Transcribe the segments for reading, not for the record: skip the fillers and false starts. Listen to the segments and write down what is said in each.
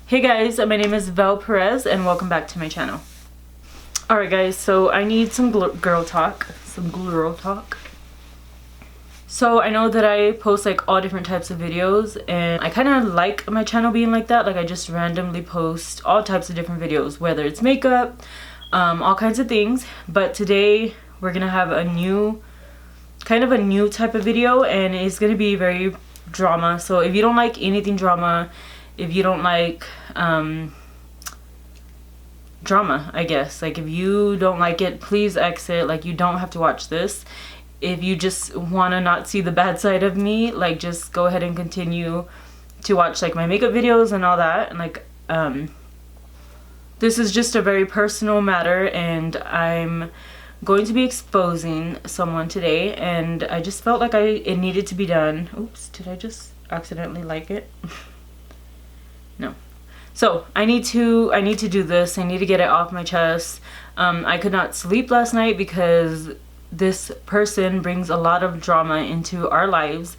Hey guys, my name is Vel Perez and welcome back to my channel. Alright guys, so I need some girl talk. So I know that I post like all different types of videos and I kind of like my channel being like that. Like I just randomly post all types of different videos, whether it's makeup, all kinds of things. But today we're gonna have a new type of video and it's gonna be very drama. So if you don't like anything drama, if you don't like drama, I guess, like if you don't like it, please exit. Like you don't have to watch this. If you just want to not see the bad side of me, like just go ahead and continue to watch like my makeup videos and all that. And like this is just a very personal matter and I'm going to be exposing someone today and I just felt like it needed to be done. Oops, did I just accidentally like it? No. So I need to do this. I need to get it off my chest. I could not sleep last night because this person brings a lot of drama into our lives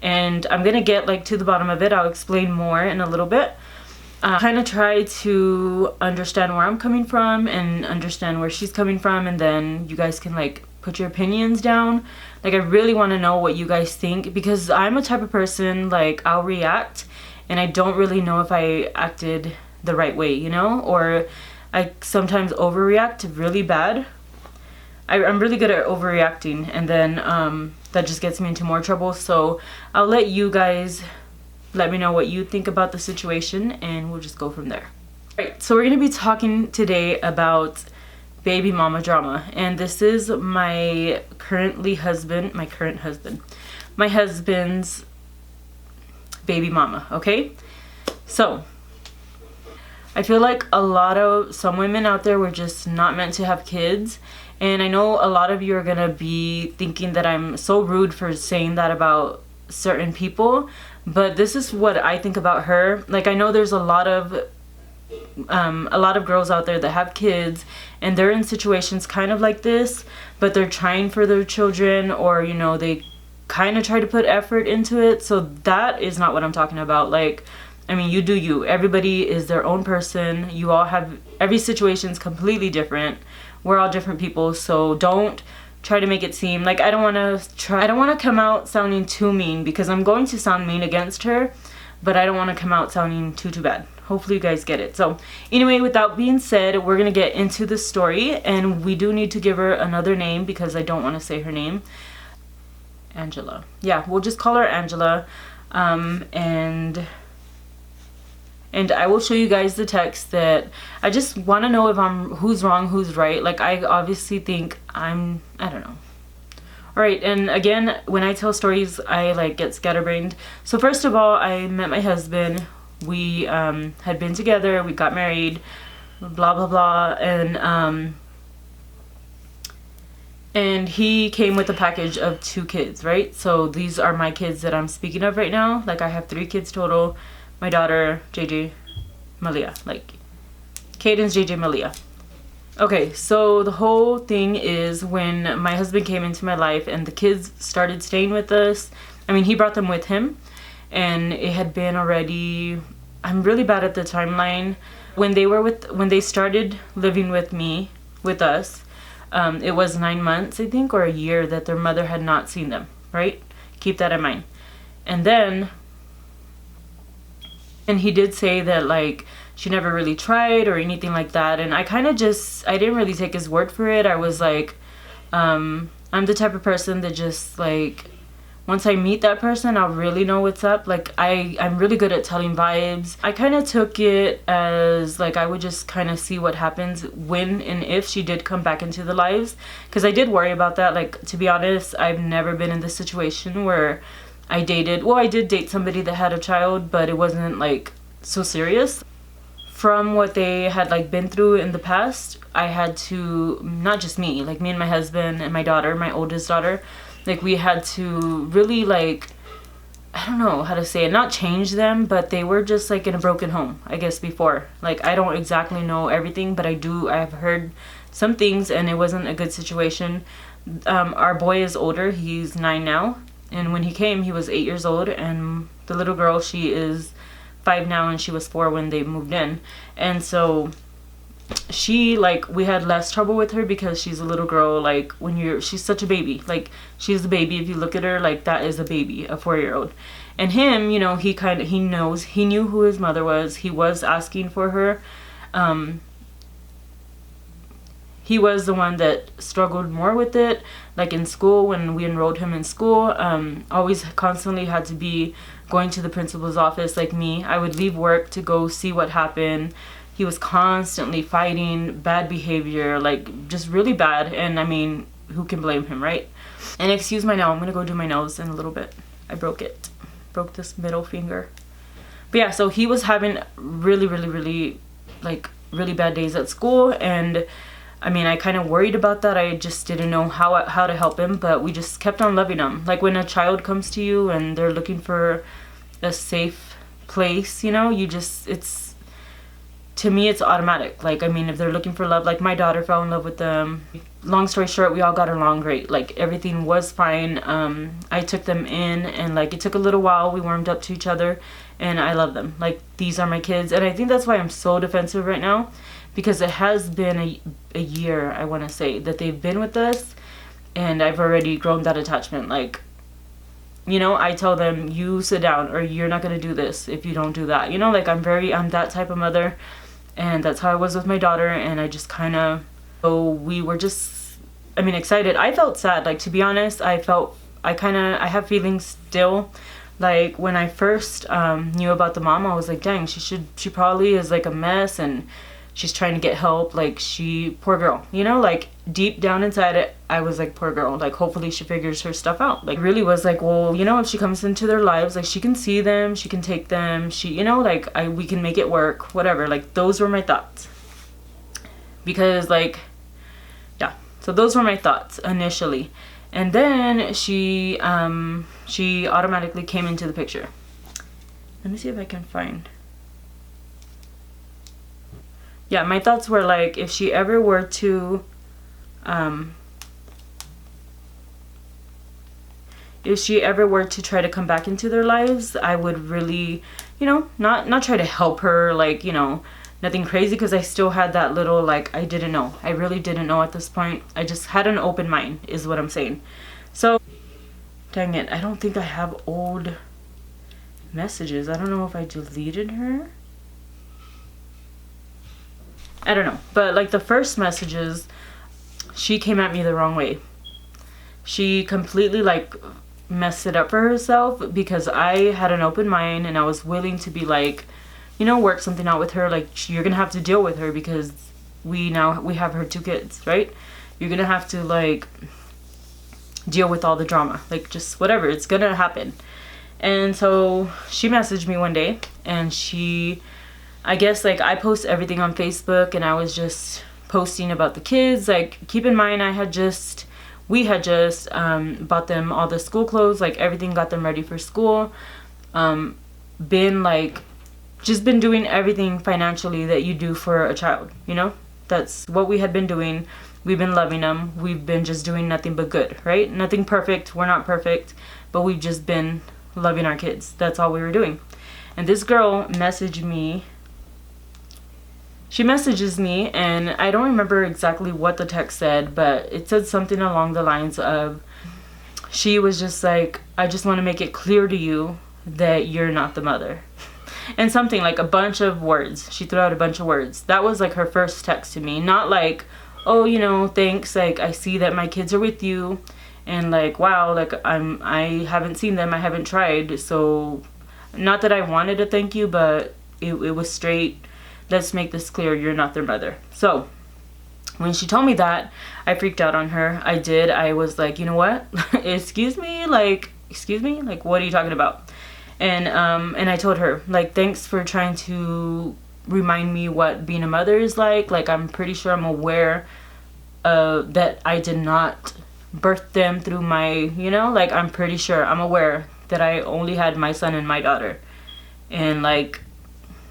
and I'm gonna get like to the bottom of it. I'll explain more in a little bit. Kind of try to understand where I'm coming from and understand where she's coming from, and then you guys can like put your opinions down. Like I really want to know what you guys think because I'm a type of person, like I'll react and I don't really know if I acted the right way, you know, or I sometimes overreact really bad. I'm really good at overreacting and then that just gets me into more trouble. So I'll let you guys let me know what you think about the situation and we'll just go from there. Alright, so we're going to be talking today about baby mama drama, and this is my husband's baby mama, okay? So I feel like some women out there were just not meant to have kids, and I know a lot of you are gonna be thinking that I'm so rude for saying that about certain people, but this is what I think about her. Like I know there's a lot of girls out there that have kids and they're in situations kind of like this, but they're trying for their children, or you know, they kind of try to put effort into it. So that is not what I'm talking about. Like, I mean, you do you. Everybody is their own person. You all have, every situation's completely different. We're all different people, so don't try to make it seem like I don't want to come out sounding too mean, because I'm going to sound mean against her, but I don't want to come out sounding too bad. Hopefully you guys get it. So anyway, with that being said, we're gonna get into the story, and we do need to give her another name because I don't want to say her name. Angela. Yeah, we'll just call her Angela. And I will show you guys the text that I just want to know if who's wrong, who's right. Like I obviously think I don't know. Alright, and again, when I tell stories, I like get scatterbrained. So first of all, I met my husband. We had been together, we got married, blah blah blah, and he came with a package of 2 kids, right? So these are my kids that I'm speaking of right now. Like I have 3 kids total. My daughter, JJ, Malia. Like Caden's JJ, Malia. Okay, so the whole thing is when my husband came into my life and the kids started staying with us. I mean, he brought them with him, and it had been already, I'm really bad at the timeline. When they started living with us, it was 9 months, I think, or a year that their mother had not seen them, right? Keep that in mind. And then, and he did say that like she never really tried or anything like that, and I kind of I didn't really take his word for it. I was like, I'm the type of person that just like, once I meet that person, I'll really know what's up. Like I'm really good at telling vibes. I kind of took it as like I would just kind of see what happens when and if she did come back into the lives, because I did worry about that. Like, to be honest, I've never been in this situation where I did date somebody that had a child, but it wasn't like so serious. From what they had like been through in the past, I had to, not just me, like me and my husband and my daughter, my oldest daughter, like we had to really like, I don't know how to say it, not change them, but they were just like in a broken home, I guess, before. Like I don't exactly know everything, but I've heard some things, and it wasn't a good situation. Our boy is older, he's 9 now, and when he came he was 8 years old, and the little girl, she is 5 now, and she was 4 when they moved in. And so she, like, we had less trouble with her because she's a little girl. Like, she's such a baby. Like, she's a baby. If you look at her, like, that is a baby, a 4-year-old. And him, you know, he knew who his mother was. He was asking for her. He was the one that struggled more with it. Like in school, when we enrolled him in school, always constantly had to be going to the principal's office. Like me, I would leave work to go see what happened. He was constantly fighting, bad behavior, like just really bad. And I mean, who can blame him, right? And excuse my nail, I'm gonna go do my nose in a little bit. I broke it. Broke this middle finger. But yeah, so he was having really bad days at school. And I mean, I kind of worried about that. I just didn't know how to help him, but we just kept on loving him. Like when a child comes to you and they're looking for a safe place, you know, to me, it's automatic. Like, I mean, if they're looking for love, like my daughter fell in love with them. Long story short, we all got along great. Like everything was fine. I took them in, and like it took a little while. We warmed up to each other, and I love them. Like, these are my kids. And I think that's why I'm so defensive right now, because it has been a year, I want to say, that they've been with us, and I've already grown that attachment. Like, you know, I tell them, you sit down, or you're not going to do this if you don't do that. You know, like I'm that type of mother, and that's how I was with my daughter. And I just kind of, so we were just, I mean, excited. I felt sad. Like, to be honest, I have feelings still. Like when I first knew about the mom, I was like, dang, she probably is like a mess, and she's trying to get help. Like, poor girl, you know, like deep down inside it, I was like, poor girl, like hopefully she figures her stuff out. Like, really was like, well, you know, if she comes into their lives, like she can see them, she can take them, you know, like we can make it work, whatever. Like, those were my thoughts, because like, yeah, so those were my thoughts initially. And then she automatically came into the picture. Let me see if I can find. Yeah, my thoughts were like, if she ever were to try to come back into their lives, I would really, you know, not try to help her, like, you know, nothing crazy, because I still had that little, like, I didn't know. I really didn't know at this point. I just had an open mind, is what I'm saying. So, dang it, I don't think I have old messages. I don't know if I deleted her. I don't know, but like the first messages, she came at me the wrong way. She completely like messed it up for herself, because I had an open mind and I was willing to be like, you know, work something out with her. Like, you're gonna have to deal with her, because we have her 2 kids, right? You're gonna have to like deal with all the drama, like just whatever, it's gonna happen. And so she messaged me one day, and I guess like I post everything on Facebook, and I was just posting about the kids. Like, keep in mind, we had just bought them all the school clothes, like everything, got them ready for school. Been doing everything financially that you do for a child, you know? That's what we had been doing. We've been loving them. We've been just doing nothing but good, right? Nothing perfect. We're not perfect, but we've just been loving our kids. That's all we were doing. And this girl messaged me. She messages me, and I don't remember exactly what the text said, but it said something along the lines of, she was just like, I just want to make it clear to you that you're not the mother. And something like a bunch of words. She threw out a bunch of words. That was like her first text to me. Not like, oh, you know, thanks, like I see that my kids are with you, and like, wow, like I haven't seen them, I haven't tried, so not that I wanted to thank you, but it was straight, let's make this clear, you're not their mother. So when she told me that, I freaked out on her. I was like, you know what? excuse me, like what are you talking about? And I told her, like, thanks for trying to remind me what being a mother is like. Like, I'm pretty sure I'm aware that I did not birth them through my, you know, like, I'm pretty sure, I'm aware that I only had my son and my daughter. And like,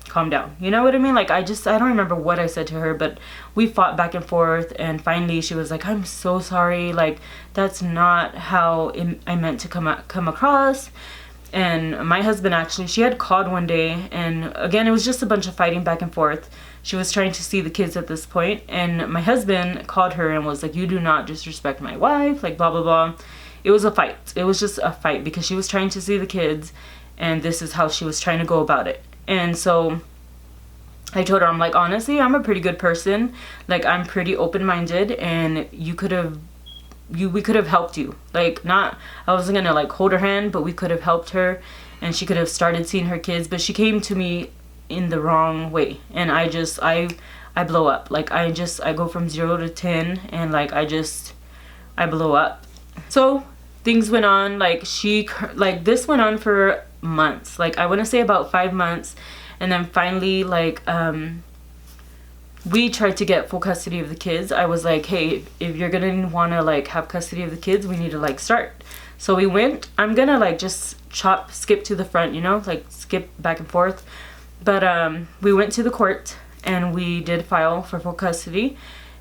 calm down, you know what I mean? Like, I don't remember what I said to her, but we fought back and forth, and finally she was like, I'm so sorry, like that's not how I meant to come across. And my husband actually, she had called one day, and again, it was just a bunch of fighting back and forth. She was trying to see the kids at this point, and my husband called her and was like, you do not disrespect my wife, like blah blah blah. It was a fight. It was just a fight because she was trying to see the kids, and this is how she was trying to go about it. And so I told her, I'm like, honestly, I'm a pretty good person. Like, I'm pretty open-minded, and we could have helped you. Like, not, I wasn't gonna like hold her hand, but we could have helped her, and she could have started seeing her kids. But she came to me in the wrong way, and I blow up. Like, I go from 0 to 10, and like I blow up. So things went on, like this went on for months. Like, I want to say about 5 months. And then finally, like, we tried to get full custody of the kids. I was like, hey, if you're gonna want to like have custody of the kids, we need to like start. So we went, I'm gonna like just skip to the front, you know, like skip back and forth. But we went to the court and we did file for full custody.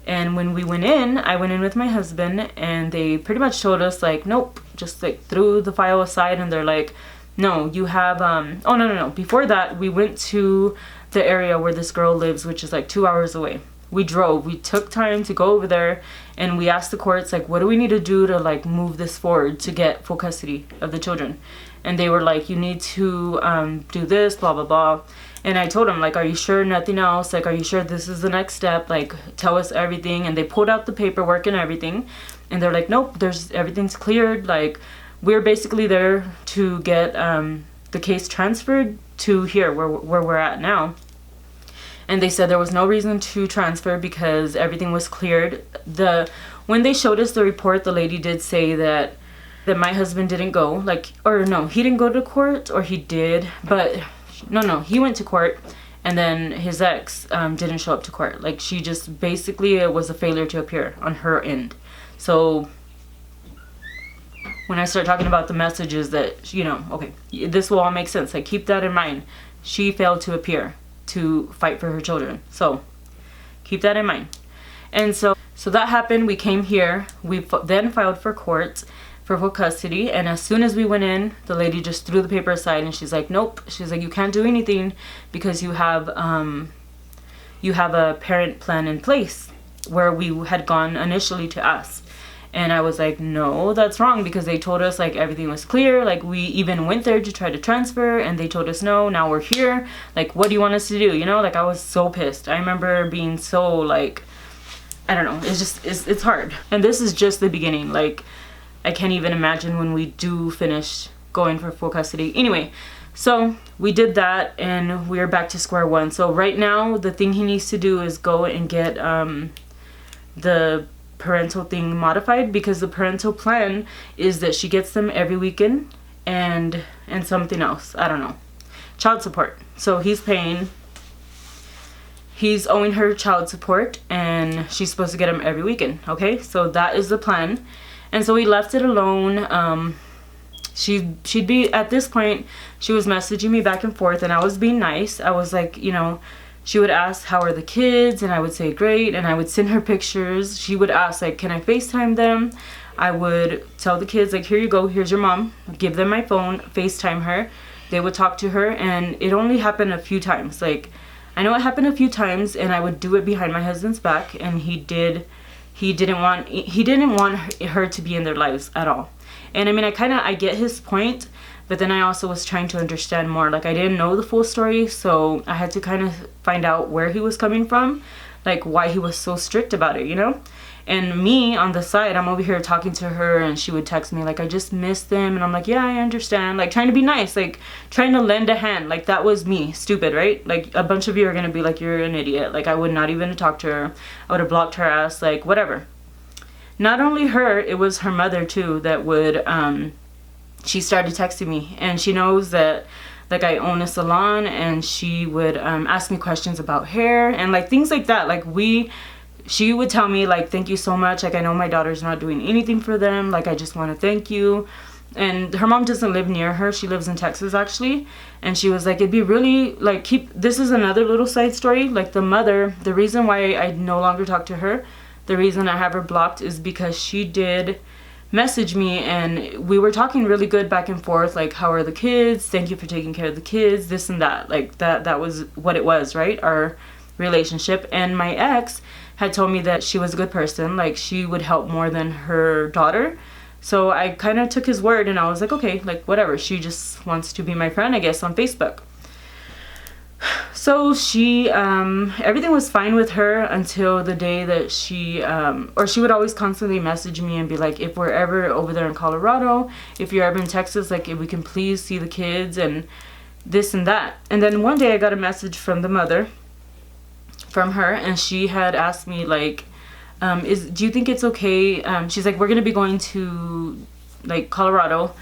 And when we went in, I went in with my husband, and they pretty much told us like, nope, just like threw the file aside, and they're like, no, you have, oh no. Before that, we went to the area where this girl lives, which is like 2 hours away. We took time to go over there, and we asked the courts, like, what do we need to do to like move this forward to get full custody of the children? And they were like, you need to do this, blah, blah, blah. And I told them, like, are you sure nothing else? Like, are you sure this is the next step? Like, tell us everything. And they pulled out the paperwork and everything. And they're like, nope, everything's cleared. Like, we're basically there to get the case transferred to here where we're at now. And they said there was no reason to transfer because everything was cleared. When they showed us the report, the lady did say that my husband didn't go, like, or no, he didn't go to court, or he did, but no, he went to court, and then his ex didn't show up to court. Like, she just basically, it was a failure to appear on her end. So when I start talking about the messages that, you know, okay, this will all make sense. Like, keep that in mind. She failed to appear to fight for her children. So keep that in mind. And so that happened. We came here. We then filed for court for full custody. And as soon as we went in, the lady just threw the paper aside, and she's like, nope. She's like, you can't do anything because you have a parent plan in place, where we had gone initially to us. And I was like, no, that's wrong, because they told us like everything was clear. Like, we even went there to try to transfer, and they told us no, now we're here. Like, what do you want us to do? You know, like, I was so pissed. I remember being so like, I don't know, it's hard. And this is just the beginning. Like, I can't even imagine when we do finish going for full custody. Anyway, so we did that, and we're back to square one. So right now, the thing he needs to do is go and get the parental thing modified, because the parental plan is that she gets them every weekend, and something else, I don't know, child support. So he's owing her child support, and she's supposed to get them every weekend. Okay, so that is the plan. And so we left it alone. She'd be, at this point, she was messaging me back and forth, and I was being nice. I was like, you know, she would ask, how are the kids? And I would say, great. And I would send her pictures. She would ask, like, can I FaceTime them? I would tell the kids, like, here you go, here's your mom. Give them my phone, FaceTime her. They would talk to her, and it only happened a few times. Like, I know it happened a few times, and I would do it behind my husband's back, and he didn't want her to be in their lives at all. And I mean, I get his point, but then I also was trying to understand more. Like, I didn't know the full story, so I had to kind of find out where he was coming from, like why he was so strict about it, you know? And me on the side, I'm over here talking to her, and she would text me like, I just missed them. And I'm like, yeah, I understand. Like, trying to be nice, like trying to lend a hand. Like, that was me, stupid, right? Like, a bunch of you are gonna be like, you're an idiot. Like, I would not even talk to her. I would have blocked her ass, like, whatever. Not only her, it was her mother too that would, she started texting me, and she knows that, like, I own a salon, and she would ask me questions about hair and like things like that. Like, she would tell me like, thank you so much. Like, I know my daughter's not doing anything for them. Like, I just want to thank you. And her mom doesn't live near her. She lives in Texas, actually. And she was like, it'd be really, like, this is another little side story. Like, the mother, the reason why I no longer talk to her, the reason I have her blocked is because she did messaged me, and we were talking really good back and forth, like, how are the kids, thank you for taking care of the kids, this and that. Like, that was what it was, right? Our relationship. And my ex had told me that she was a good person, like she would help more than her daughter. So I kind of took his word, and I was like, okay, like whatever, she just wants to be my friend, I guess, on Facebook. So she, everything was fine with her until the day that she, or she would always constantly message me and be like, if we're ever over there in Colorado, if you're ever in Texas, like if we can please see the kids and this and that. And then one day I got a message from the mother, from her, and she had asked me like, do you think it's okay? She's like, we're going to be going to like Colorado,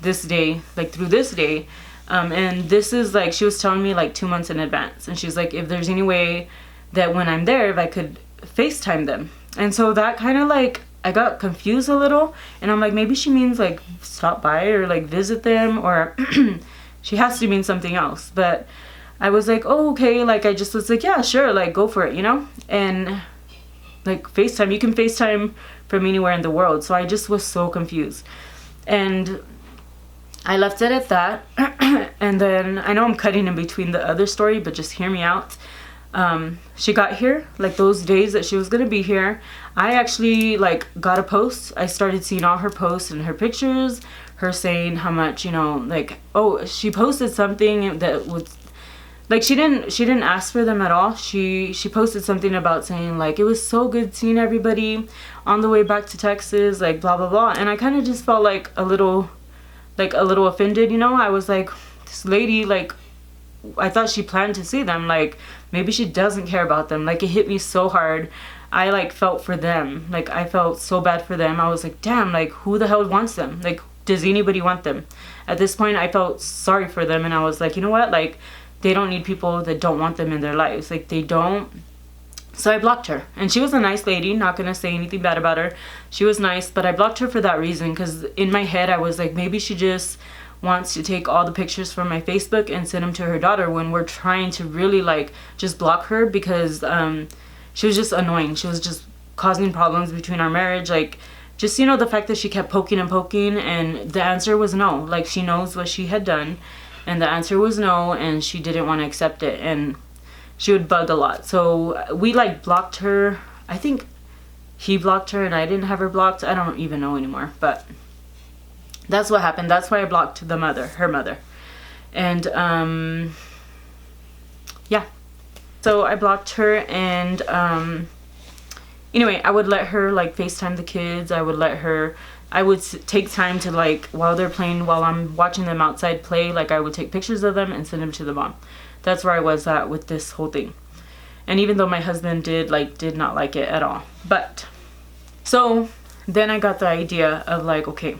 this day, like through this day. And this is like, she was telling me like 2 months in advance. And she's like, if there's any way that when I'm there, if I could FaceTime them. And so that kind of like, I got confused a little. And I'm like, maybe she means like stop by or like visit them, or she has to mean something else. But I was like, oh, okay. Like, I just was like, yeah, sure. Like, go for it, you know? And like FaceTime, you can FaceTime from anywhere in the world. So I just was so confused. And I left it at that. And then I know I'm cutting in between the other story, but just hear me out. She got here, like those days that she was gonna be here, I actually like got a post. I started seeing all her posts and her pictures, her saying how much, you know, like, oh, she posted something that was like, she didn't ask for them at all. She posted something about saying like, it was so good seeing everybody on the way back to Texas, like blah blah blah. And I kind of just felt like a little offended, you know? I was like, this lady, like, I thought she planned to see them. Like, maybe she doesn't care about them. Like, it hit me so hard. I like felt for them. Like, I felt so bad for them. I was like, damn, like, who the hell wants them? Like, does anybody want them? At this point, I felt sorry for them, and I was like, you know what? Like, they don't need people that don't want them in their lives. Like, they don't. So I blocked her. And she was a nice lady, not gonna say anything bad about her. She was nice, but I blocked her for that reason, because in my head I was like, maybe she just wants to take all the pictures from my Facebook and send them to her daughter, when we're trying to really like just block her, because she was just annoying. She was just causing problems between our marriage. Like, just, you know, the fact that she kept poking and poking, and the answer was no. Like, she knows what she had done, and the answer was no, and she didn't want to accept it, and she would bug a lot. So we like blocked her. I think he blocked her and I didn't have her blocked. I don't even know anymore, but that's what happened. That's why I blocked her mother. And yeah, so I blocked her. And anyway, I would let her like FaceTime the kids. I would take time to, like, while they're playing, while I'm watching them outside play, like I would take pictures of them and send them to the mom. That's where I was at with this whole thing. And even though my husband did not like it at all. But so then I got the idea of like, okay,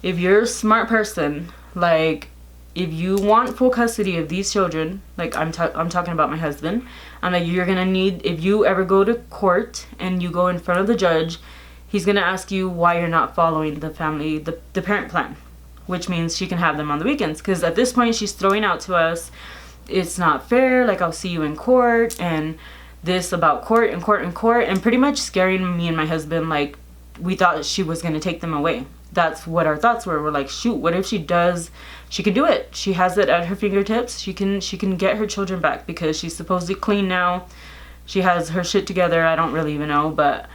if you're a smart person, like if you want full custody of these children, like I'm talking about my husband, I'm like, you're gonna need, if you ever go to court and you go in front of the judge, he's gonna ask you why you're not following the parent plan, which means she can have them on the weekends. Because at this point she's throwing out to us, it's not fair, like I'll see you in court, and this about court and court and court, and pretty much scaring me and my husband. Like, we thought she was going to take them away. That's what our thoughts were. We're like, shoot, what if she does? She can do it. She has it at her fingertips. She can get her children back, because she's supposedly clean now. She has her shit together. I don't really even know, but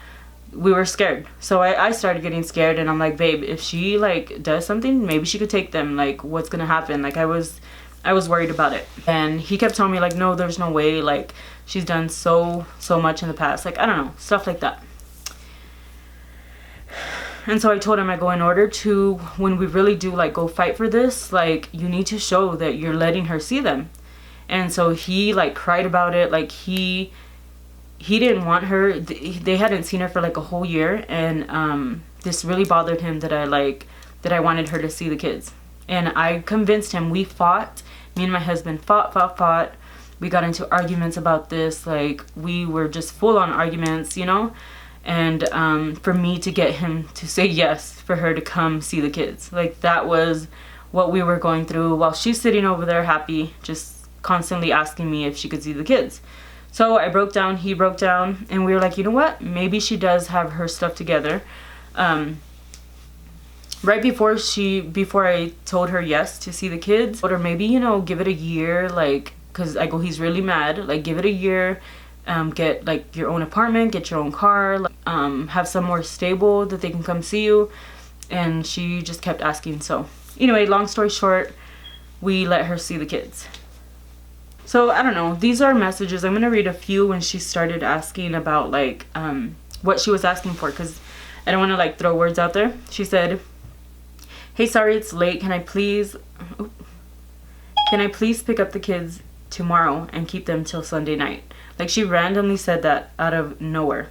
we were scared. So I started getting scared, and I'm like, babe, if she like does something, maybe she could take them. Like, what's gonna happen? Like, I was worried about it. And he kept telling me like, no, there's no way. Like, she's done so much in the past. Like, I don't know, stuff like that. And so I told him, I go, in order to, when we really do like go fight for this, like, you need to show that you're letting her see them. And so he like cried about it. Like, he didn't want her. They hadn't seen her for like a whole year. And this really bothered him that I wanted her to see the kids. And I convinced him. We fought. Me and my husband fought. We got into arguments about this. Like, we were just full on arguments, you know? And for me to get him to say yes, for her to come see the kids. Like, that was what we were going through, while she's sitting over there happy, just constantly asking me if she could see the kids. So I broke down, he broke down, and we were like, you know what? Maybe she does have her stuff together. Right before I told her yes to see the kids, or maybe, you know, give it a year, like, because I go, he's really mad, like, give it a year, get like your own apartment, get your own car, like, have some more stable that they can come see you. And she just kept asking. So anyway, long story short, we let her see the kids. So I don't know, these are messages. I'm gonna read a few when she started asking about like what she was asking for, because I don't want to like throw words out there. She said, hey, sorry it's late, can I please pick up the kids tomorrow and keep them till Sunday night? Like, she randomly said that out of nowhere.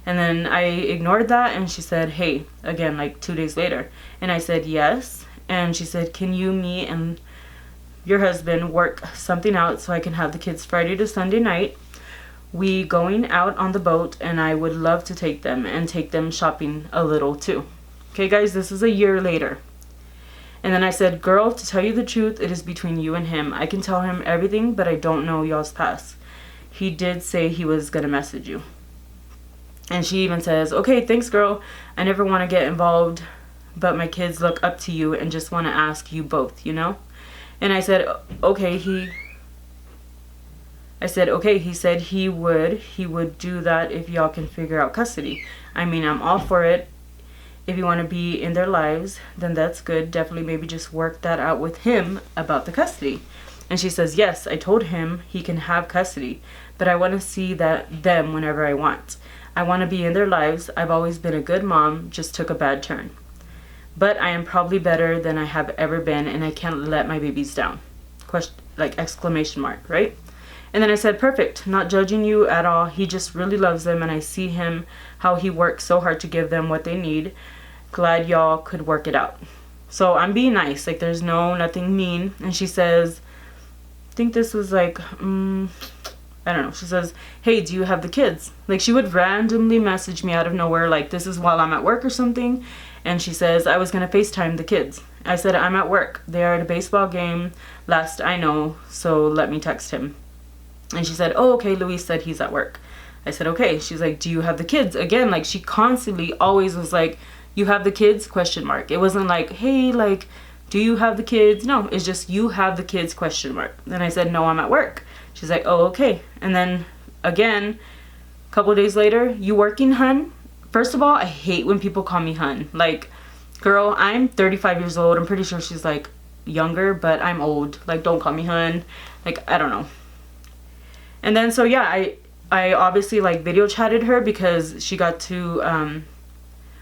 And then I ignored that, and she said, hey, again, like 2 days later. And I said yes. And she said, can you, me, and your husband work something out so I can have the kids Friday to Sunday night? We going out on the boat, and I would love to take them and take them shopping a little too. Okay, guys, this is a year later. And then I said, girl, to tell you the truth, it is between you and him. I can tell him everything, but I don't know y'all's past. He did say he was gonna message you. And she even says, okay, thanks, girl. I never want to get involved, but my kids look up to you and just want to ask you both, you know? And I said, okay, he said he would do that if y'all can figure out custody. I mean, I'm all for it. If you want to be in their lives, then that's good. Definitely maybe just work that out with him about the custody. And she says, yes, I told him he can have custody, but I want to see them whenever I want. I want to be in their lives. I've always been a good mom, just took a bad turn. But I am probably better than I have ever been, and I can't let my babies down. Like exclamation mark, right? And then I said, perfect, not judging you at all. He just really loves them, and I see him, how he works so hard to give them what they need. Glad y'all could work it out. So I'm being nice, like there's nothing mean. And she says, I think this was like, I don't know. She says, hey, do you have the kids? Like, she would randomly message me out of nowhere, like this is while I'm at work or something. And she says, I was going to FaceTime the kids. I said, I'm at work. They are at a baseball game, last I know, so let me text him. And she said, oh, okay, Luis said he's at work. I said, okay. She's like, do you have the kids? Again, like she constantly always was like, you have the kids? Question mark. It wasn't like, hey, like, do you have the kids? No, it's just, you have the kids? Question mark. Then I said, no, I'm at work. She's like, oh, okay. And then again, a couple of days later, you working, hun? First of all, I hate when people call me hun. Like, girl, I'm 35 years old. I'm pretty sure she's like younger, but I'm old. Like, don't call me hun. Like, I don't know. And then, so yeah, I obviously like video chatted her because she got to,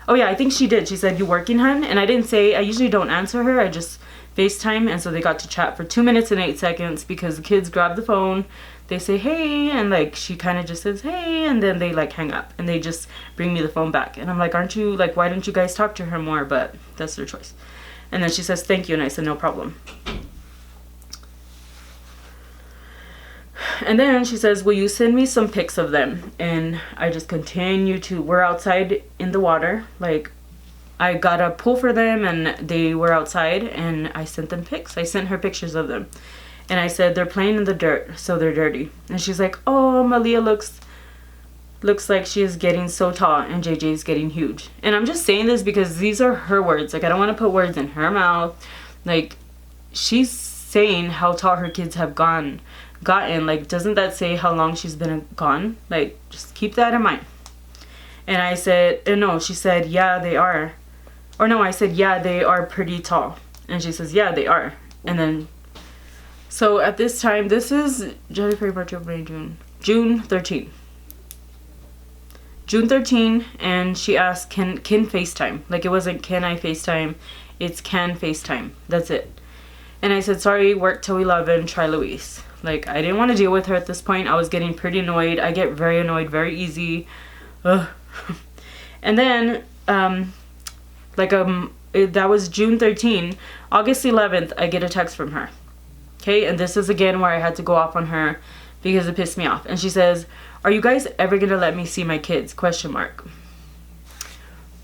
oh yeah, I think she did. She said, you working, hun? And I didn't say, I usually don't answer her. I just FaceTime. And so they got to chat for 2 minutes and 8 seconds because the kids grab the phone. They say, hey, and like she kind of just says, hey, and then they like hang up and they just bring me the phone back. And I'm like, aren't you, like, why didn't you guys talk to her more? But that's their choice. And then she says, thank you. And I said, no problem. And then she says, will you send me some pics of them? And I just continue to, we're outside in the water. Like, I got a pool for them and they were outside and I sent them pics. I sent her pictures of them. And I said, they're playing in the dirt, so they're dirty. And she's like, oh, Malia looks like she is getting so tall and JJ is getting huge. And I'm just saying this because these are her words. Like, I don't want to put words in her mouth. Like, she's saying how tall her kids have gotten. Like, doesn't that say how long she's been gone? Like, just keep that in mind. And I said, no, she said, yeah, they are. Or no, I said, yeah, they are pretty tall. And she says, yeah, they are. And then, so at this time, this is January, February, March, April, May, June 13. June 13, and she asked, can FaceTime? Like, it wasn't can I FaceTime, it's can FaceTime. That's it. And I said, sorry, work till 11, try Luis. Like, I didn't want to deal with her at this point. I was getting pretty annoyed. I get very annoyed very easy. Ugh. And then, that was June 13. August 11th, I get a text from her. Okay, and this is again where I had to go off on her because it pissed me off. And she says, are you guys ever gonna let me see my kids? Question mark.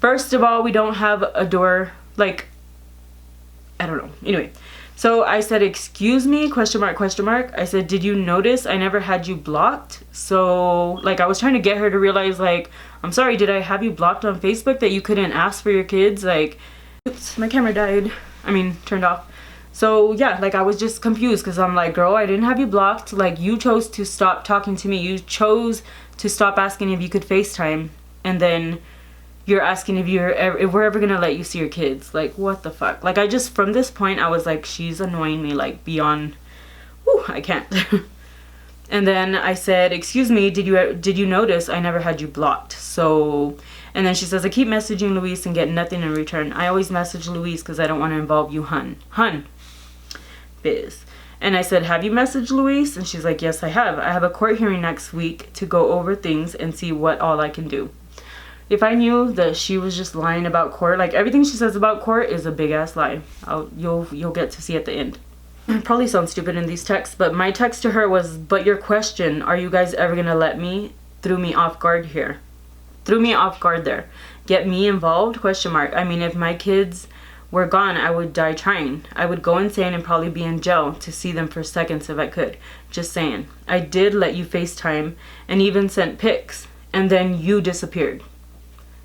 First of all, we don't have a door, like, I don't know. Anyway, So I said, excuse me, question mark, question mark. I said, did you notice I never had you blocked? So like I was trying to get her to realize like, I'm sorry, did I have you blocked on Facebook that you couldn't ask for your kids? Like, oops, my camera died. I mean, turned off. So yeah, like I was just confused because I'm like, girl, I didn't have you blocked. Like you chose to stop talking to me. You chose to stop asking if you could FaceTime. And then you're asking if we're ever gonna let you see your kids. Like, what the fuck? Like, I just, from this point, I was like, she's annoying me, like, beyond, whew, I can't. And then I said, excuse me, did you notice I never had you blocked? So, and then she says, I keep messaging Luis and get nothing in return. I always message Luis because I don't want to involve you, hun. Biz. And I said, have you messaged Luis? And she's like, yes, I have. I have a court hearing next week to go over things and see what all I can do. If I knew that she was just lying about court, like everything she says about court is a big ass lie. You'll get to see at the end. It probably sounds stupid in these texts, but my text to her was, but your question, are you guys ever gonna let me, threw me off guard here. Threw me off guard there. Get me involved? Question mark. I mean, if my kids were gone, I would die trying. I would go insane and probably be in jail to see them for seconds if I could. Just saying. I did let you FaceTime and even sent pics, and then you disappeared.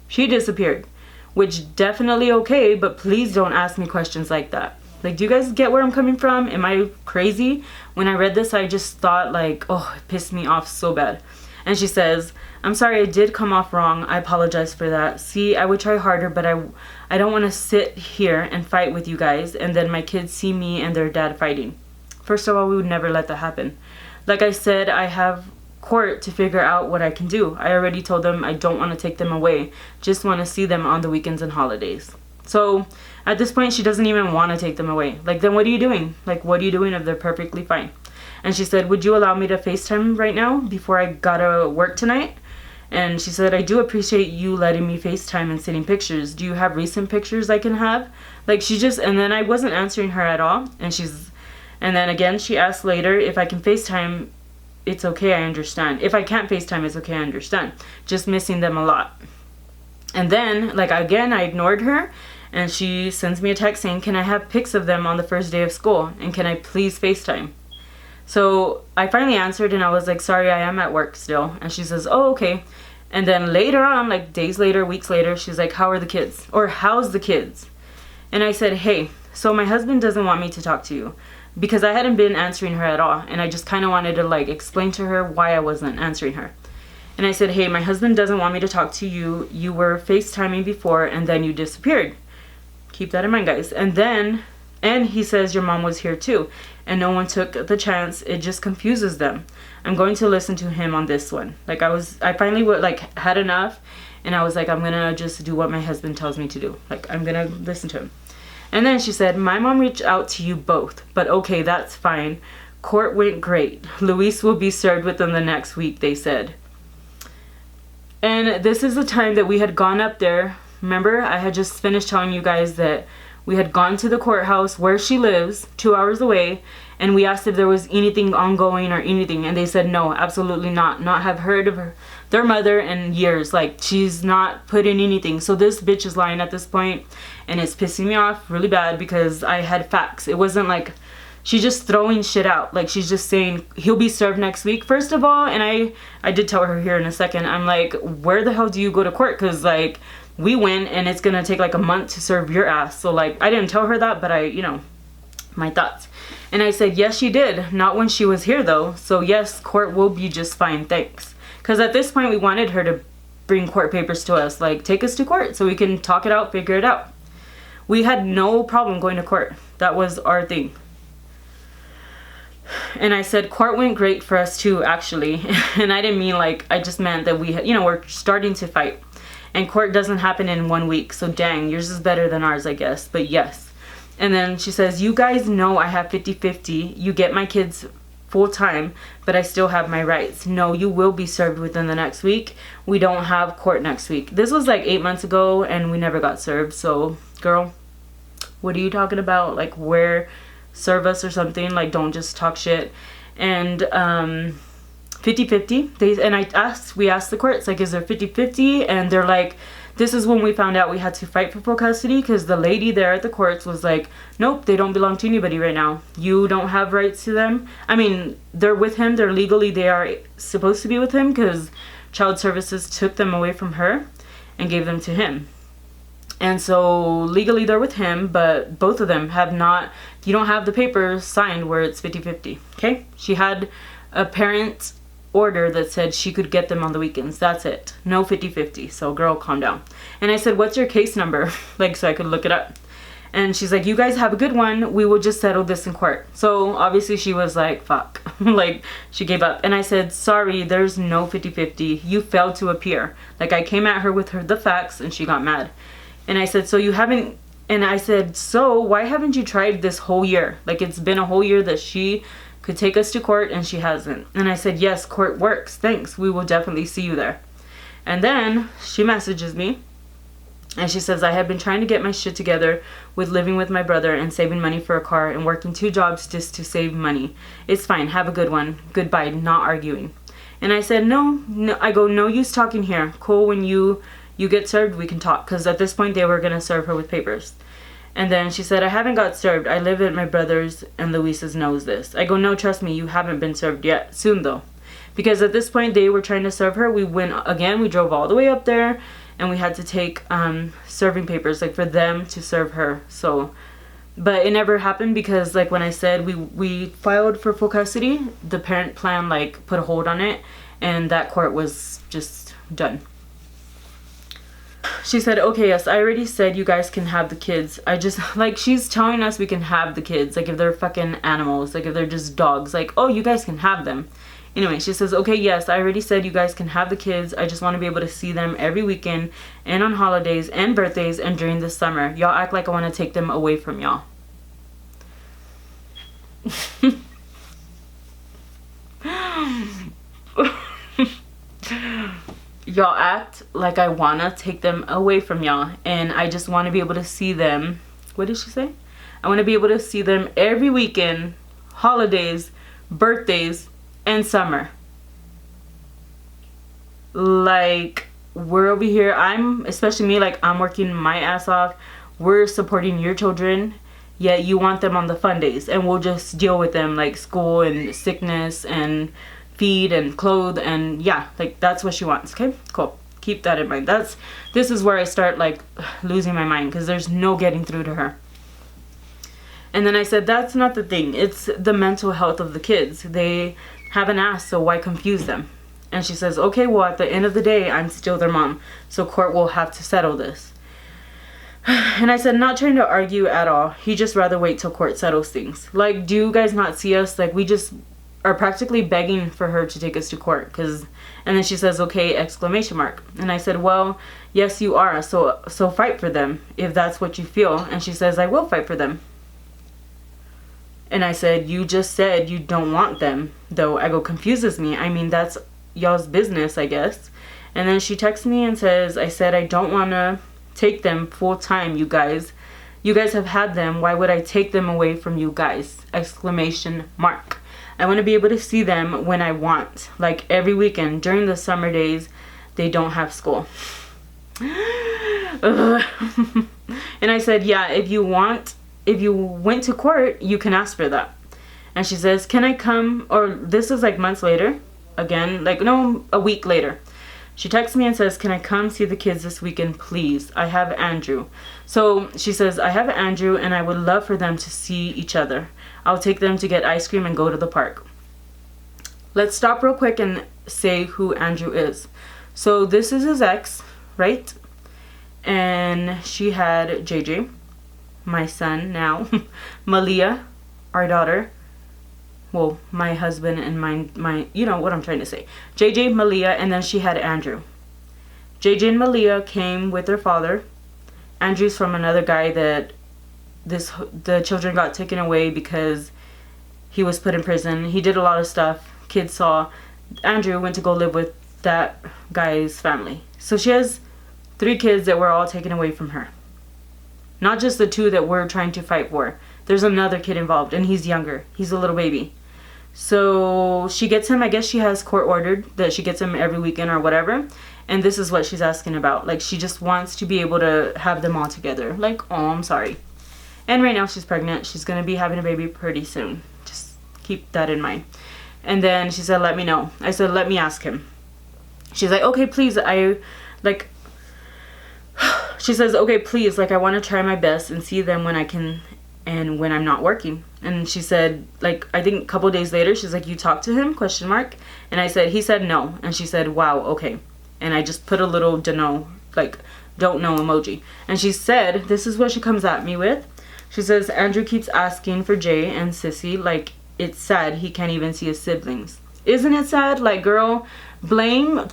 She disappeared, which definitely okay, but please don't ask me questions like that. Like, do you guys get where I'm coming from? Am I crazy? When I read this, I just thought like, oh, it pissed me off so bad. And she says, I'm sorry, I did come off wrong. I apologize for that. See, I would try harder, but I don't want to sit here and fight with you guys and then my kids see me and their dad fighting. First of all, we would never let that happen. Like I said, I have court to figure out what I can do. I already told them I don't want to take them away. Just want to see them on the weekends and holidays. So at this point, she doesn't even want to take them away. Like, then what are you doing? Like, what are you doing if they're perfectly fine? And she said, would you allow me to FaceTime right now before I gotta work tonight? And she said, I do appreciate you letting me FaceTime and sending pictures. Do you have recent pictures I can have? Like, she just, and then I wasn't answering her at all. And then again, she asked later if I can FaceTime. It's okay, I understand. If I can't FaceTime, it's okay, I understand. Just missing them a lot. And then, like, again, I ignored her. And she sends me a text saying, can I have pics of them on the first day of school? And can I please FaceTime? So I finally answered and I was like, sorry, I am at work still. And she says, oh, okay. And then later on, like days later, weeks later, she's like, how are the kids? Or how's the kids? And I said, hey, so my husband doesn't want me to talk to you. Because I hadn't been answering her at all. And I just kind of wanted to like explain to her why I wasn't answering her. And I said, hey, my husband doesn't want me to talk to you. You were FaceTiming before and then you disappeared. Keep that in mind, guys. And he says your mom was here too. And no one took the chance. It just confuses them. I'm going to listen to him on this one. Like I finally had enough. And I was like, I'm going to just do what my husband tells me to do. Like, I'm going to listen to him. And then she said, my mom reached out to you both, but okay, that's fine. Court went great. Luis will be served within the next week, they said. And this is the time that we had gone up there. Remember, I had just finished telling you guys that we had gone to the courthouse where she lives, 2 hours away, and we asked if there was anything ongoing or anything, and they said no, absolutely not. Not have heard of her, their mother in years. Like, she's not put in anything. So this bitch is lying at this point, and it's pissing me off really bad because I had facts. It wasn't like she's just throwing shit out. Like, she's just saying he'll be served next week. First of all, and I did tell her here in a second, I'm like, where the hell do you go to court? Because like, we went and it's gonna take like a month to serve your ass. So like, I didn't tell her that, but my thoughts. And I said, yes, she did. Not when she was here though. So yes, court will be just fine, thanks. Because at this point we wanted her to bring court papers to us, like take us to court so we can talk it out, figure it out. We had no problem going to court. That was our thing. And I said, court went great for us too, actually. And I didn't mean like, I just meant that we had, we're starting to fight. And court doesn't happen in 1 week. So dang, yours is better than ours, I guess. But yes. And then she says, you guys know I have 50-50. You get my kids full time, but I still have my rights. No, you will be served within the next week. We don't have court next week. This was like 8 months ago and we never got served. So girl, what are you talking about? Like, where, serve us or something. Like, don't just talk shit. And 50-50. We asked the courts, like, is there 50-50? And they're like, this is when we found out we had to fight for full custody, because the lady there at the courts was like, nope, they don't belong to anybody right now. You don't have rights to them. I mean, they're with him. They're legally, they are supposed to be with him, because child services took them away from her and gave them to him. And so legally they're with him, but both of them have not, you don't have the papers signed where it's 50-50. Okay? She had a parent order that said she could get them on the weekends. That's it. No 50-50. So girl, calm down. And I said, what's your case number? Like, so I could look it up. And she's like, you guys have a good one. We will just settle this in court. So obviously she was like, fuck. Like, she gave up. And I said, sorry, there's no 50-50. You failed to appear. Like, I came at her with the facts and she got mad. And I said, so you haven't, and I said, so why haven't you tried this whole year? Like, it's been a whole year that she could take us to court and she hasn't. And I said, yes, court works. Thanks. We will definitely see you there. And then she messages me and she says, I have been trying to get my shit together with living with my brother and saving money for a car and working 2 jobs just to save money. It's fine. Have a good one. Goodbye. Not arguing. And I said, no. I go, no use talking here. Cool. When you get served, we can talk. Because at this point, they were going to serve her with papers. And then she said, I haven't got served. I live at my brother's and Luisa's knows this. I go, no, trust me, you haven't been served yet. Soon, though. Because at this point, they were trying to serve her. We went, again, we drove all the way up there. And we had to take serving papers, like, for them to serve her. So, but it never happened because, like, when I said we filed for full custody, the parent plan, like, put a hold on it. And that court was just done. She said, okay, yes, I already said you guys can have the kids. I just, like, she's telling us we can have the kids. Like, if they're fucking animals. Like, if they're just dogs. Like, oh, you guys can have them. Anyway, she says, okay, yes, I already said you guys can have the kids. I just want to be able to see them every weekend and on holidays and birthdays and during the summer. Y'all act like I want to take them away from y'all. Y'all act like I want to take them away from y'all. And I just want to be able to see them. What did she say? I want to be able to see them every weekend, holidays, birthdays, and summer. Like, we're over here. Especially me, like, I'm working my ass off. We're supporting your children. Yet you want them on the fun days. And we'll just deal with them, like school and sickness and feed and clothe, and yeah, like, that's what she wants. Okay, cool. Keep that in mind. This is where I start, like, losing my mind, because there's no getting through to her. And then I said, that's not the thing. It's the mental health of the kids. They haven't asked, so why confuse them? And she says, okay, well, at the end of the day, I'm still their mom, so court will have to settle this. And I said, not trying to argue at all. He just rather wait till court settles things. Like, do you guys not see us? Like, we just are practically begging for her to take us to court. And then she says, okay, exclamation mark. And I said, well, yes, you are. So fight for them if that's what you feel. And she says, I will fight for them. And I said, you just said you don't want them, though. I go, confuses me. I mean, that's y'all's business, I guess. And then she texts me and says, I said, I don't want to take them full time, you guys. You guys have had them. Why would I take them away from you guys? Exclamation mark. I want to be able to see them when I want. Like, every weekend. During the summer days, they don't have school. And I said, yeah, if you went to court, you can ask for that. And she says, can I come? Or this is like months later. Again, like, no, a week later. She texts me and says, can I come see the kids this weekend, please? I have Andrew. So she says, I have Andrew and I would love for them to see each other. I'll take them to get ice cream and go to the park. Let's stop real quick and say who Andrew is. So this is his ex, right? And she had JJ, my son now, Malia, our daughter. Well, my husband and my, you know what I'm trying to say. JJ, Malia, and then she had Andrew. JJ and Malia came with their father. Andrew's from another guy that the children got taken away because he was put in prison. He did a lot of stuff. Kids saw. Andrew went to go live with that guy's family. So she has 3 kids that were all taken away from her. Not just the 2 that we're trying to fight for. There's another kid involved, and he's younger. He's a little baby. So she gets him, I guess she has court ordered that she gets him every weekend or whatever. And this is what she's asking about. Like, she just wants to be able to have them all together. Like, oh, I'm sorry. And right now she's pregnant. She's going to be having a baby pretty soon. Just keep that in mind. And then she said, let me know. I said, let me ask him. She's like, okay, please. She says, okay, please. Like, I want to try my best and see them when I can and when I'm not working. And she said, like, I think a couple days later, she's like, you talked to him? Question mark. And I said, he said no. And she said, wow, okay. And I just put a little don't know emoji. And she said, this is what she comes at me with. She says, Andrew keeps asking for Jay and Sissy. Like, it's sad he can't even see his siblings. Isn't it sad? Like, girl, blame,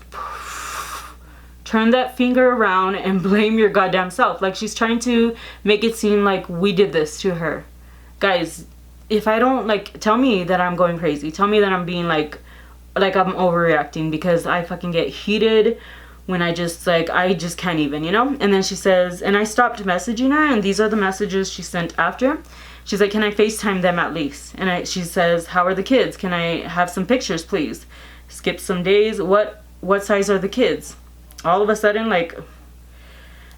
turn that finger around and blame your goddamn self. Like, she's trying to make it seem like we did this to her. Guys, if I don't, like, tell me that I'm going crazy. Tell me that I'm being like I'm overreacting, because I fucking get heated when I just can't even, you know? And then she says, and I stopped messaging her, and these are the messages she sent after. She's like, can I FaceTime them at least? And she says, how are the kids? Can I have some pictures, please? Skip some days. What size are the kids? All of a sudden, like,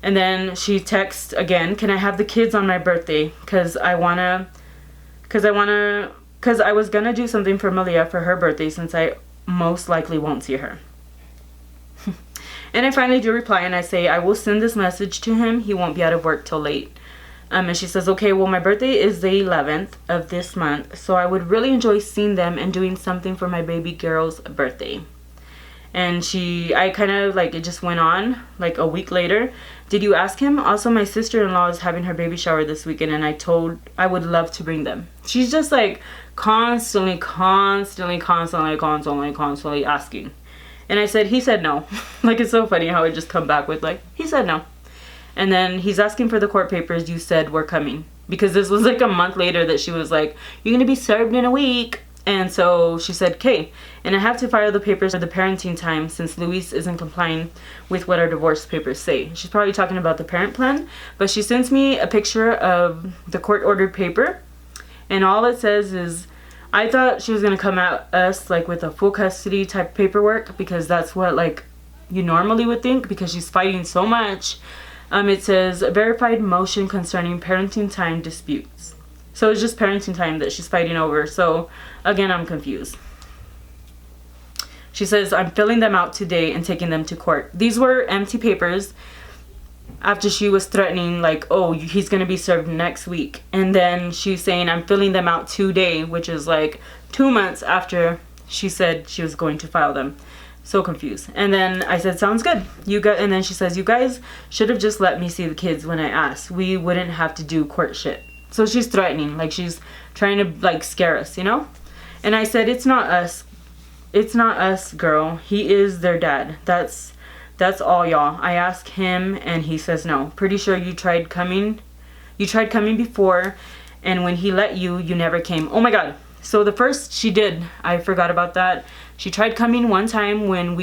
and then she texts again, can I have the kids on my birthday? Because I was gonna do something for Malia for her birthday, since I most likely won't see her. And I finally do reply, and I say, I will send this message to him. He won't be out of work till late. And she says, okay, well, my birthday is the 11th of this month, so I would really enjoy seeing them and doing something for my baby girl's birthday. And I kind of, like, it just went on, like, a week later. Did you ask him? Also, my sister-in-law is having her baby shower this weekend, and I would love to bring them. She's just, like, constantly asking. And I said, he said no. Like, it's so funny how it just come back with, like, he said no. And then he's asking for the court papers you said were coming. Because this was, like, a month later that she was like, you're going to be served in a week. And so she said, okay, and I have to file the papers for the parenting time since Luis isn't complying with what our divorce papers say. She's probably talking about the parent plan, but she sends me a picture of the court-ordered paper, and all it says is, I thought she was going to come at us, like, with a full custody type paperwork, because that's what, like, you normally would think, because she's fighting so much. It says, verified motion concerning parenting time disputes. So it's just parenting time that she's fighting over. So, again, I'm confused. She says, I'm filling them out today and taking them to court. These were empty papers after she was threatening, like, oh, he's going to be served next week. And then she's saying, I'm filling them out today, which is like 2 months after she said she was going to file them. So confused. And then I said, sounds good. And then she says, you guys should have just let me see the kids when I asked. We wouldn't have to do court shit. So she's threatening, like, she's trying to, like, scare us, you know? And I said, it's not us. It's not us, girl. He is their dad. That's all, y'all. I asked him, and he says no. Pretty sure you tried coming. You tried coming before, and when he let you, you never came. Oh, my God. So the first she did, I forgot about that. She tried coming one time when